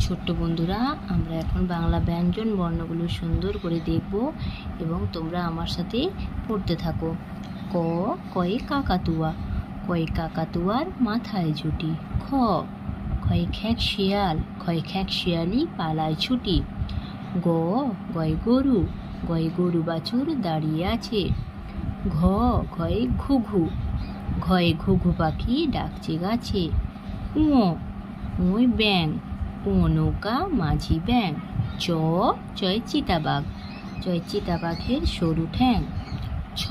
ছোট্ট বন্ধুরা, আমরা এখন বাংলা ব্যঞ্জন বর্ণগুলো সুন্দর করে দেখব এবং তোমরা আমার সাথে পড়তে থাকো। ক, কয়ে কাকাতুয়া, কয়ে কাকাতুয়ার মাথায় ঝুঁটি। খ, খয়ে খ্যাঁক শিয়াল, খয়ে খ্যাঁক শিয়ালি পালায় ছুটি। গ, গয়ে গরু, গয়ে গরু বাছুর দাঁড়িয়ে আছে। ঘ, ঘয়ে ঘুঘু, ঘয়ে ঘুঘু পাখি ডাকছে গাছে। উ, উয় ব্যাং, ও নৌকা মাঝি ব্যাং। চ, চয় চিতাবাঘ, চয় চিতাবাঘের সরু ঠ্যাং। ছ,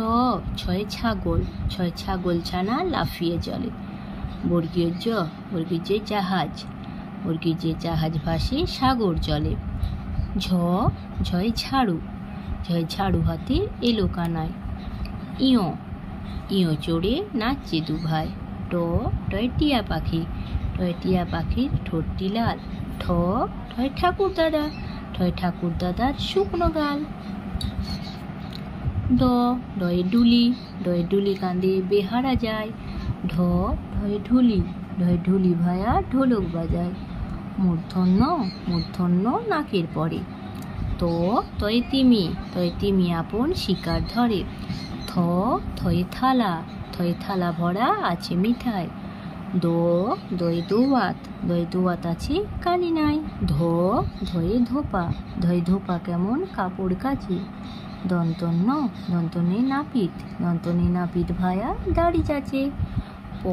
ছয় ছাগল, ছয় ছাগল ছানা লাফিয়ে চলে। বর্গীয় জ, বর্গীয় যে জাহাজ, বর্গীয় যে জাহাজ ভাসে সাগর জলে। ঝ, ঝয় ঝাড়ু, ঝয় ঝাড়ু হাতে এলো কানায়। ইয়, ইয় চড়ে নাচছে দু ভাই। ট, টয় টিয়া পাখি, টয় টিয়া পাখির ঠোঁটটি লাল। ঠ, ঠয় ঠাকুর দাদা, ঠয় ঠাকুর দাদার শুকনো গাল। ড, ডয়ে ডুলি, ডয়ে ডুলি কাঁদে বেহারা যায়। ঢ, ঢয় ঢুলি, ঢয় ঢুলি ভায়া ঢোলক বাজায়। মূর্ধন্য, মূর্ধন্য নাকের পরে। ত, তয়ে তিমি, তয়ে তিমি আপন শিকার ধরে। থ, থয়ে থালা, থয়ে থালা ভরা আছে মিঠাই। দ, দয়ে দোয়াত, দয়ে দোয়াত আছে কালি নাই। ধ, ধয়ে ধোপা, ধয়ে ধোপা কেমন কাপড় কাচে। দন্তন্য, দন্তনে নাপিত, দন্তনে নাপিত ভায়া দাড়ি চাচে। প,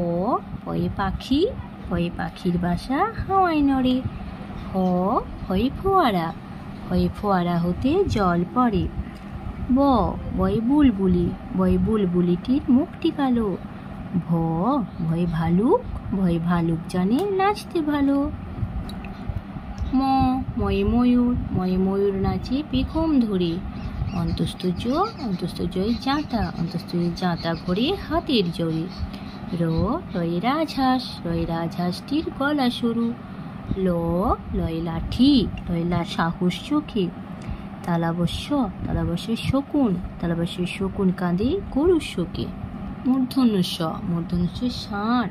পয়ে পাখি, পয়ে পাখির বাসা হাওয়ায় নড়ে। হ, হয়ে ফোয়ারা, হয়ে ফোয়ারা হতে জল পড়ে। ব, বয়ে বুলবুলি, বয়ে বুলবুলিটির মুখটি কালো। ভ, ভয়ে ভালুক, ভয়ে ভালুক জানে নাচতে ভালো। ম, ময়ে ময়ূর, ময়ে ময়ূর নাচে পেখম ধরে। অন্তস্থ জ, অন্তস্থ জয় জাঁতা, অন্তস্থ জাঁতা ঘোরে হাতের জোরে। র, রয়ে রাজহাঁস, রয়ে রাজহাঁসটির গলা সরু। ল, লয়ে লাঠি, লয়ে সাহস চোখে। তালাবস্য, তালাবস্যের শকুন, তালাবস্যের শকুন কাঁদে গরুর শোকে। মূর্ধন্য ষ, মূর্ধন্য ষাঁড়,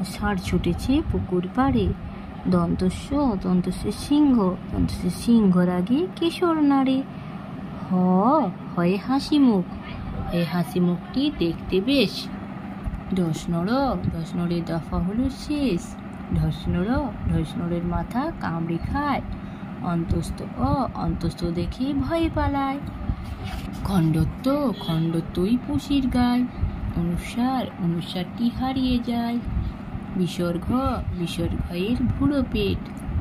ষাঁড় ছুটেছে পুকুর পাড়ে। দন্তস্য, দন্তস্যের সিংহ, দন্তস্যের সিংহ রাগে কিশোর নাড়ে। হ, হয়ে হাসি মুখ, হয়ে হাসি মুখটি দেখতে বেশ। ঢসনড়, ঢসনড়ের দফা হলো শেষ। ঢসনড়, ঢসনড়ের মাথা কামড়ে খায়। অন্তস্থ অ, অন্তস্থ দেখে ভয়ে পালায়। খণ্ডত্ব, খণ্ডত্বই পুষির গায়। অনুসার, অনুসারটি হারিয়ে যায়। বিসর্গ, বিসর্গয়ের ভুড়ো পেট।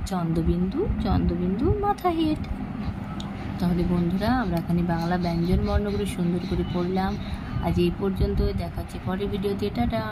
চন্দ্রবিন্দু, চন্দ্রবিন্দু মাথা হেট। তাহলে বন্ধুরা, আমরা এখানে বাংলা ব্যঞ্জন বর্ণগুলো সুন্দর করে পড়লাম। আজ এই পর্যন্ত, দেখাচ্ছে পরের ভিডিওতে। টাটা।